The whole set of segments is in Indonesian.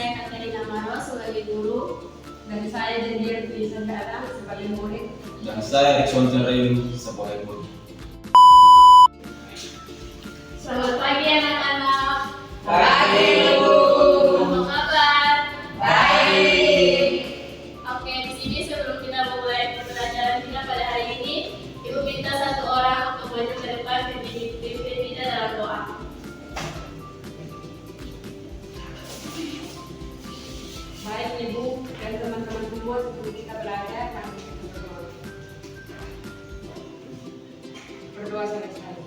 saya Katerina Maros sebagai guru. Dan saya Jendian Dwi Sandara sebagai murid. Dan saya Rikson Rayu sebagai guru. Selamat pagi anak-anak. Pagi, Bu. Apa kabar? Baik. Oke, di sini sebelum kita memulai pembelajaran kita pada hari ini, Ibu minta satu orang untuk maju ke depan pimpin kita dalam doa. Baik Ibu dan teman-teman semua, sebelum kita belajar, kami berdoa. Berdoa sama-sama.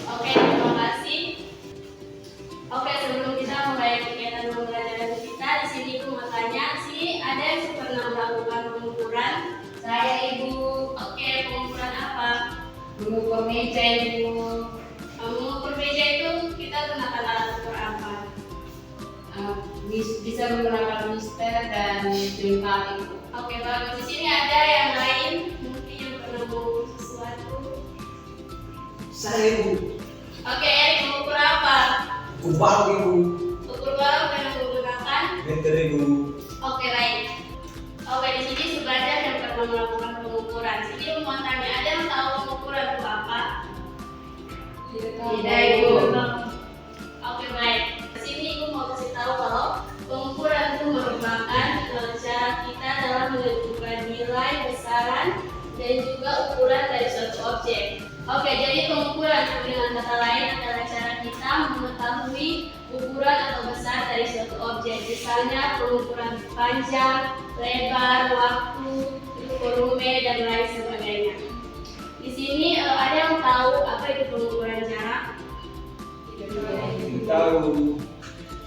Oke, terima kasih. Oke, sebelum kita mulai kegiatan pembelajaran kita, di sini Ibu mau tanya, sini ada yang pernah melakukan pengukuran? Saya Ibu Oke, pengukuran apa? mengukur meja Ibu. Mengukur meja itu kita gunakan alat ukur apa? Bisa menggunakan mister dan jengkal Ibu. Oke, bagus. Di sini ada yang lain mungkin yang pernah mengukur sesuatu. Saya Ibu Oke, Erik mengukur apa? kubal Ibu. Ukur balok yang menggunakan. Meter Ibu. Oke, baik. Oke, di sini Subajar yang pernah melakukan pengukuran. Sini Ibu mau tanya, ada yang tahu pengukuran itu apa? Tidak Ibu. Oke, baik. Di sini Ibu mau kasih tahu kalau pengukuran itu merupakan cara kita dalam menentukan nilai, besaran, dan juga ukuran dari suatu objek. Oke, jadi pengukuran dengan kata lain adalah cara kita mengetahui ukuran atau besar dari suatu objek. Misalnya pengukuran panjang, lebar, waktu, volume, dan lain sebagainya. Di sini ada yang tahu apa itu pengukuran jarak? Tahu.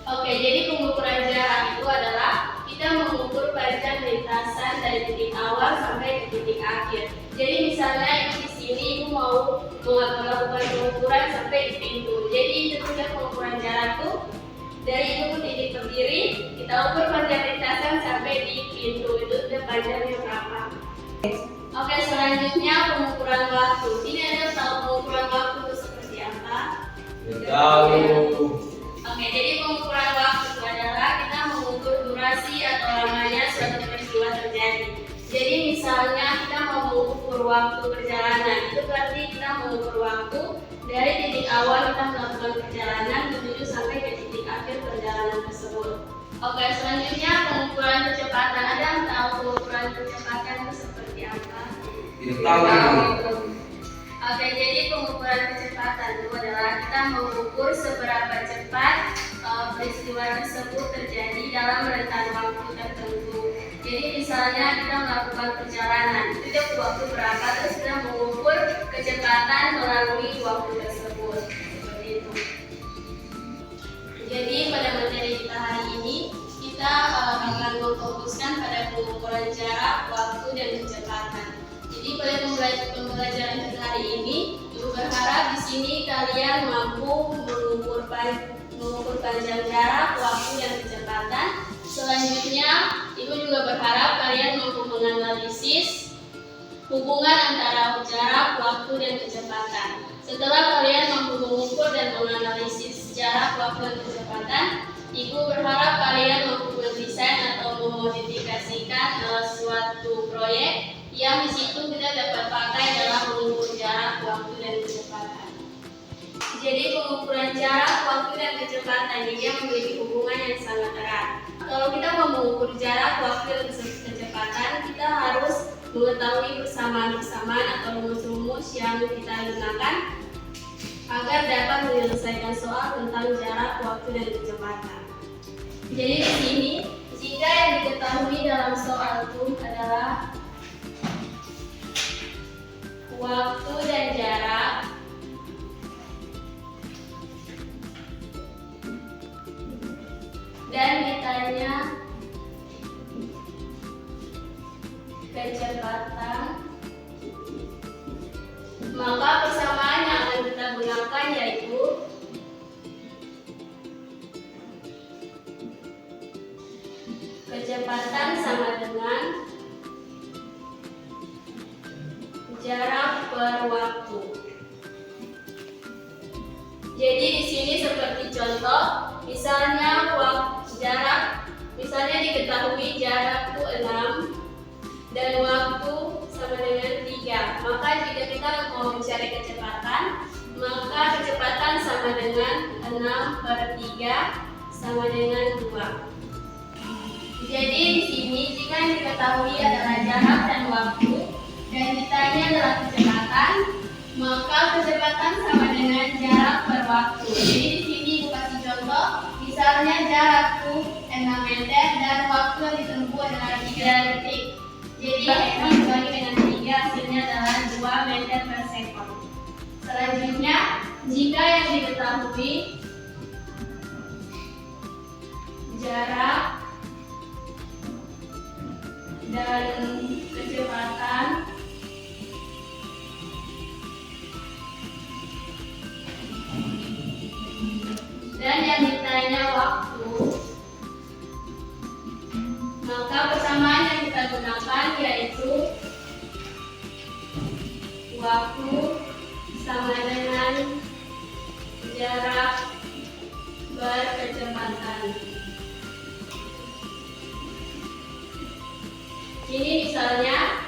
Oke, jadi pengukuran jarak itu adalah kita mengukur panjang lintasan dari titik awal sampai ke titik akhir. Jadi misalnya di sini Ibu mau melakukan pengukuran sampai di pintu. Jadi itu juga pengukuran jarak tuh dari Ibu ke titik berdiri, kita ukur panjang lintasan sampai di pintu. Itu sudah panjangnya berapa? Oke, selanjutnya pengukuran waktu. Ini ada tahu pengukuran waktu itu seperti apa? Tahu. Oke, jadi pengukuran waktu itu adalah kita mengukur durasi atau lamanya suatu peristiwa terjadi. Jadi misalnya kita mau mengukur waktu perjalanan, itu berarti kita mengukur waktu dari titik awal kita melakukan perjalanan menuju sampai ke titik akhir perjalanan tersebut. Oke, selanjutnya pengukuran kecepatan. Ada yang tahu pengukuran kecepatan itu seperti apa? Tahu. Oke, jadi pengukuran kecepatan itu adalah kita mengukur seberapa cepat peristiwa tersebut terjadi dalam rentan waktu tertentu. Jadi misalnya kita melakukan perjalanan, itu butuh waktu berapa, terus kita mengukur kecepatan melalui waktu tersebut. Seperti itu. Jadi pada materi kita hari ini, kita akan memfokuskan pada pengukuran jarak, waktu, dan kecepatan. Jadi pada pembelajaran kita hari ini, Ibu berharap di sini kalian mampu mengukur panjang jarak, waktu, dan kecepatan. Selanjutnya, Ibu juga berharap kalian mampu menganalisis hubungan antara jarak, waktu, dan kecepatan. Setelah kalian mampu mengukur dan menganalisis jarak, waktu, dan kecepatan, Ibu berharap kalian mampu mendesain atau memodifikasikan suatu proyek yang di situ kita dapat pakai dalam mengukur jarak, waktu, dan kecepatan. Jadi pengukuran jarak, waktu, dan kecepatan ini dia memiliki hubungan yang sangat erat. Kalau kita mau mengukur jarak, waktu, dan kecepatan, kita harus mengetahui persamaan-persamaan atau rumus-rumus yang kita gunakan agar dapat menyelesaikan soal tentang jarak, waktu, dan kecepatan. Jadi di sini, jika yang diketahui dalam soal itu adalah waktu dan jarak, dan ditanya kecepatan, maka persamaan yang akan kita gunakan yaitu kecepatan sama dengan jarak per waktu. Jadi di sini seperti contoh, misalnya misalnya diketahui jarak itu 6 dan waktu sama dengan 3. Maka jika kita mau mencari kecepatan, maka kecepatan sama dengan 6/3 sama dengan 2. Jadi di sini jika yang diketahui adalah jarak dan waktu dan ditanya adalah kecepatan, maka kecepatan sama dengan jarak per waktu. Jadi di sini Ibu kasih contoh, misalnya jarakku 6 meter dan waktu yang ditempuh adalah 3 detik. Jadi 6 dibagi dengan 3 hasilnya adalah 2 meter per sekon. Selanjutnya, jika yang diketahui jarak dan kecepatan dan yang ditanya waktu, maka persamaan yang kita gunakan yaitu waktu sama dengan jarak per kecepatan. Ini misalnya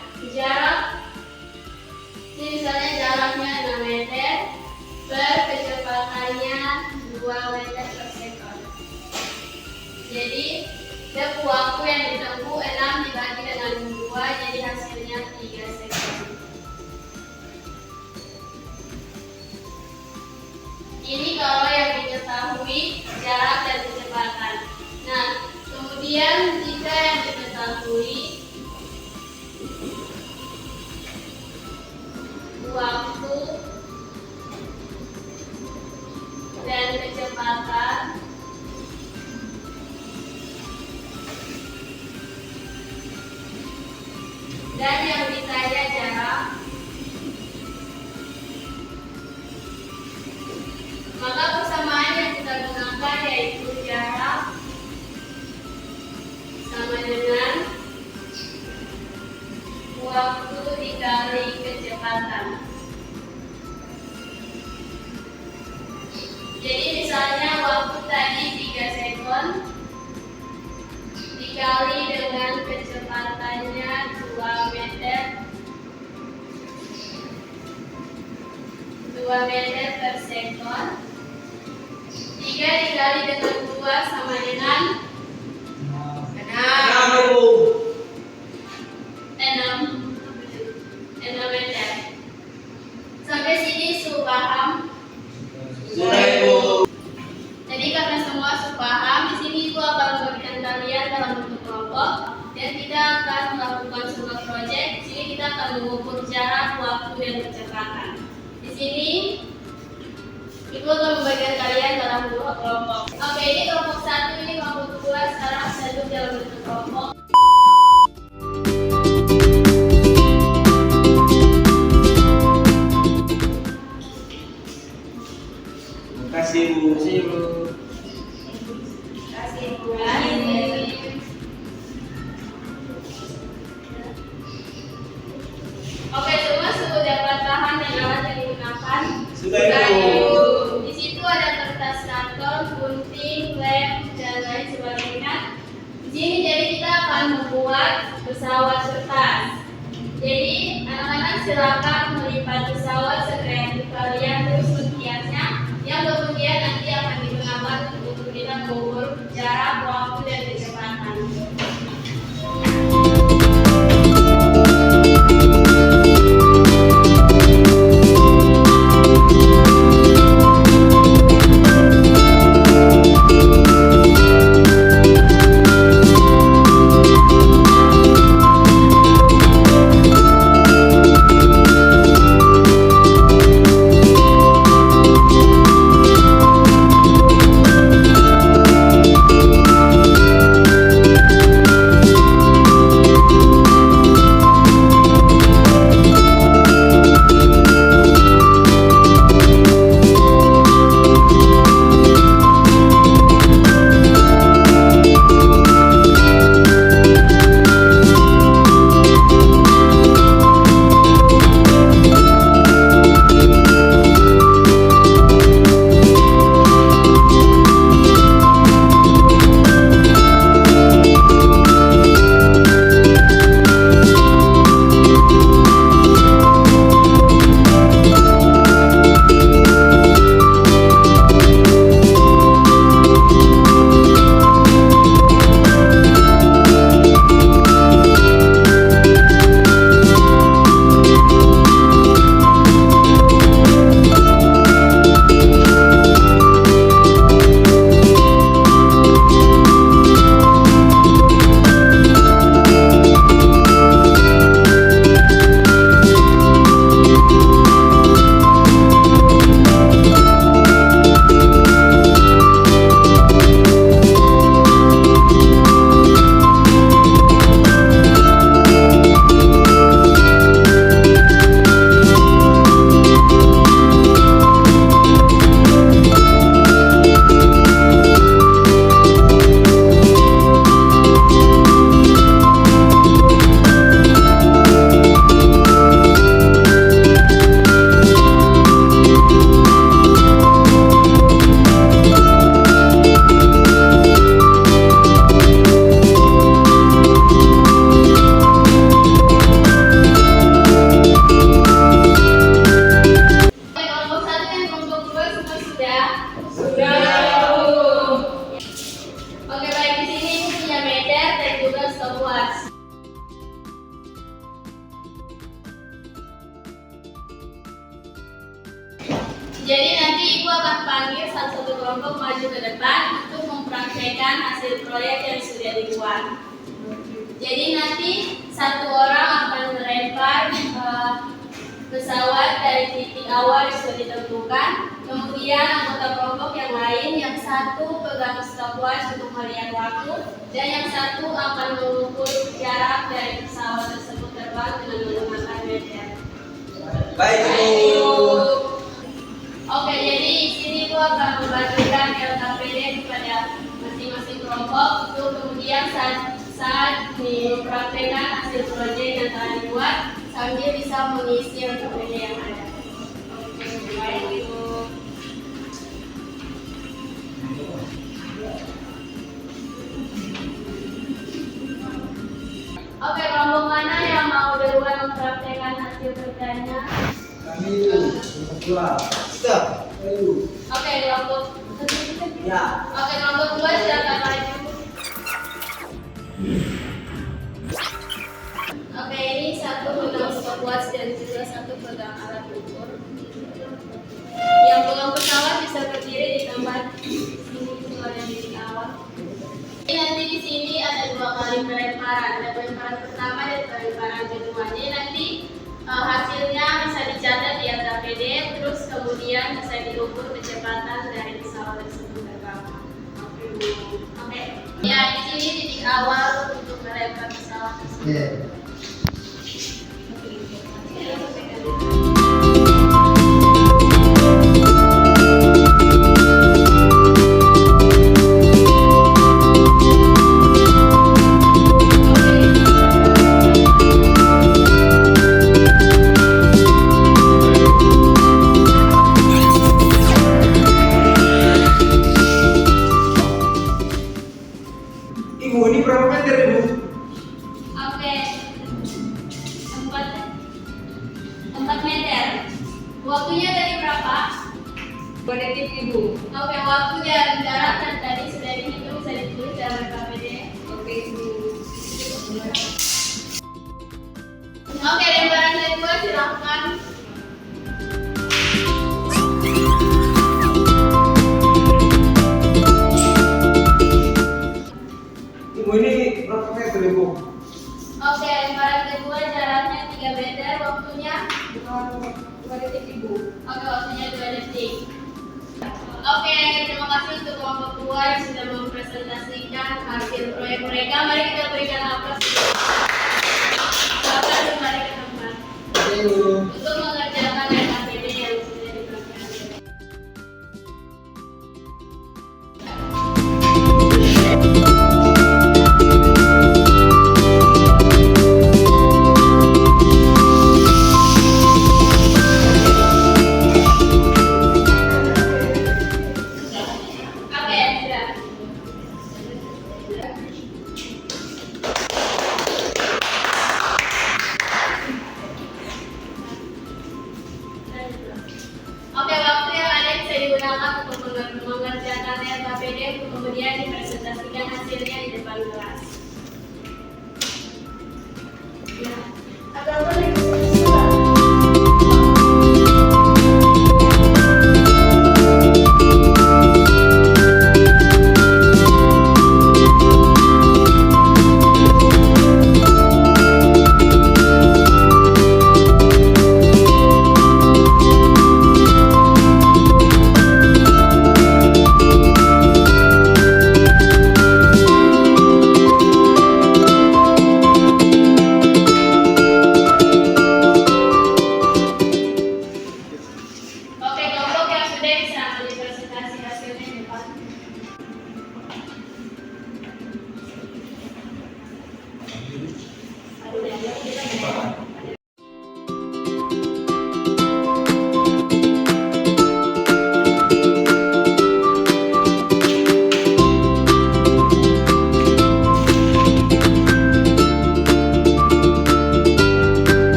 jaraknya 6 meter per kecepatannya 2 meter per sekon. Jadi waktu yang ditempuh 6 dibagi dengan 2, jadi hasilnya 3 sekon. Ini kalau yang diketahui jarak dan kecepatan. Nah, kemudian jika yang diketahui waktu dan kecepatan, dan yang ditanya jarak, maka persamaan yang kita gunakan yaitu jarak sama dengan waktu dikali kecepatan. Jadi misalnya waktu tadi 3 sekon dikali dengan kecepatannya 2 meter per sekon. 3 dikali dengan 2 sama dengan 6 meter. Sampai sini Su paham? Jadi karena semua Su paham, di sini Ibu akan memberikan kalian dalam bentuk kelompok dan kita akan melakukan sebuah proyek. Di sini kita akan mengukur jarak, waktu, dan kecepatan. Di sini Ibu akan membagikan kalian dalam 2 kelompok. Oke, ini kelompok 1, ini kelompok 2. Sekarang saya duduk dalam bentuk kelompok. Terima kasih Bu. Oke, semua sudah paham dengan alat yang digunakan? Sudah, Ibu. Di situ ada kertas karton, gunting, lem, dan lain sebagainya. Di sini jadi kita akan membuat pesawat kertas. Jadi anak-anak silakan melipat pesawat sekreatif kalian terus menghiasnya. Yang kemudian nanti akan digunakan untuk kita mengukur jarak, waktu, dan kecepatan. Sudah, Bu. Oke, baik, di sini Ibu punya meter dan juga stopwatch. Jadi nanti Ibu akan panggil satu-satu kelompok maju ke depan untuk mempraktekkan hasil proyek yang sudah dibuat. Jadi nanti satu orang akan melempar pesawat dari titik awal yang sudah ditentukan. Kemudian anggota kelompok yang lain, yang satu pegang stopwatch untuk melihat waktu, dan yang satu akan mengukur jarak dari pesawat tersebut terbang dengan menggunakan meter. Baik, Ibu. Oke, jadi di sini Ibu akan membagikan LKPD kepada masing-masing kelompok untuk kemudian saat mempraktekkan hasil proyek yang telah dibuat sambil bisa mengisi LKPD yang ada. Oke, baik Ibu. Oke, kelompok mana yang mau duluan mempraktekkan hasil kerjanya? Kami kebetulan. Sudah. Ayo. Oke, kelompok Ya. Oke, kelompok 2 silakan maju. Oke, ini satu pegang stopwatch dan juga satu pegang alat ukur. Yang pegang pesawat bisa berdiri di tempat sini itu ada di awal. Jadi nanti di sini ada 2 kali pelemparan, ada pelemparan pertama dan pelemparan kedua. Jadi nanti hasilnya bisa dicatat di LKPD, terus kemudian bisa diukur kecepatan dari pesawat tersebut terbang. Oke, Bu. Oke. Ya, di sini titik awal untuk melempar pesawat tersebut. Oke. Ibu, ini berapa meter, Ibu? Oke. 4 meter. Waktunya tadi berapa? 2 detik, Ibu. Oke, waktu dan jarak dan tadi sudah dihitung, bisa ditulis dalam LKPD. Oke, Ibu. Oke, lemparan kedua silakan. Ibu, ini berapa meter, Ibu? Oke, lemparan kedua jaraknya 3 meter, waktunya. 2 detik, Ibu. Oke, waktunya 2 detik. Oke, terima kasih untuk kelompok 2 yang sudah mempresentasikan hasil proyek mereka. Mari kita berikan aplaus. Silakan kembali ke tempat Ayo. untuk mengerjakan LKPD yang sudah diberikan. Oke, sudah. Oke, waktu yang ada bisa digunakan untuk mengerjakan LKPD untuk kemudian dipresentasikan hasilnya di depan kelas. Ya. Ada apa nih?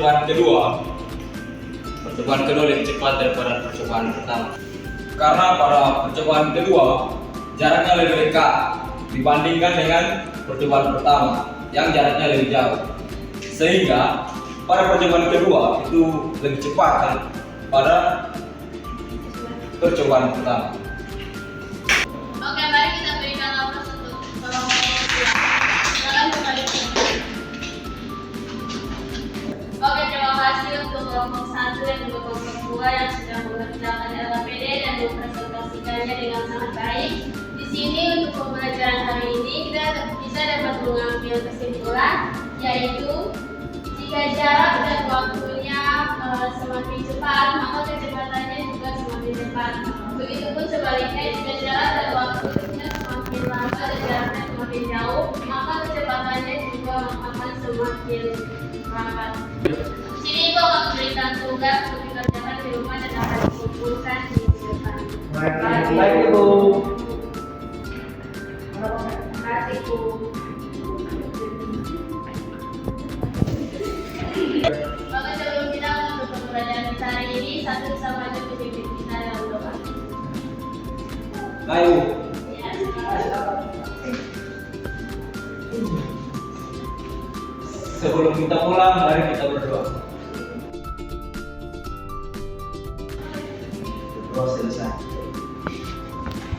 percobaan kedua lebih cepat daripada percobaan pertama. Karena pada percobaan kedua jaraknya lebih dekat dibandingkan dengan percobaan pertama yang jaraknya lebih jauh. Sehingga pada percobaan kedua itu lebih cepat pada percobaan pertama. Oke, mari kita berikan aplaus untuk kelompok 2. Silakan kembali ke tempat. Oke, terima kasih untuk kelompok 1 dan juga kelompok 2 yang sudah mengerjakan LKPD dan mempresentasikannya dengan sangat baik. Di sini untuk pembelajaran hari ini kita dapat mengambil kesimpulan, yaitu jika jarak dan waktunya semakin cepat, maka kecepatannya juga semakin cepat. Begitupun sebaliknya, jika jarak dan waktunya semakin lambat dan jaraknya semakin jauh, maka kecepatannya juga akan semakin lambat. Di sini Ibu akan memberikan tugas untuk dikerjakan di rumah dan akan dikumpulkan di depan. Baik, Ibu. Terima kasih, Bu. Oke, sebelum kita menutup pembelajaran kita hari ini, satu sama aja pemimpin kita dalam doa. Ayo. Ya, silakan. Sebelum kita pulang, mari kita berdoa. Terus selesai.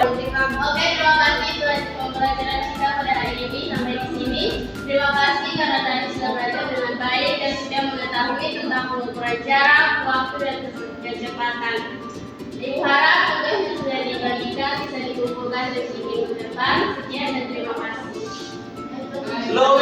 Oke, terima kasih telah pembelajaran kita pada hari ini sampai di sini. Terima kasih karena tadi sudah belajar dengan baik dan sudah mengetahui tentang pengukuran jarak, waktu, dan kecepatan. Ibu harap tugas yang sudah dibagikan bisa dikumpulkan di minggu depan. Sekian dan terima kasih. Slow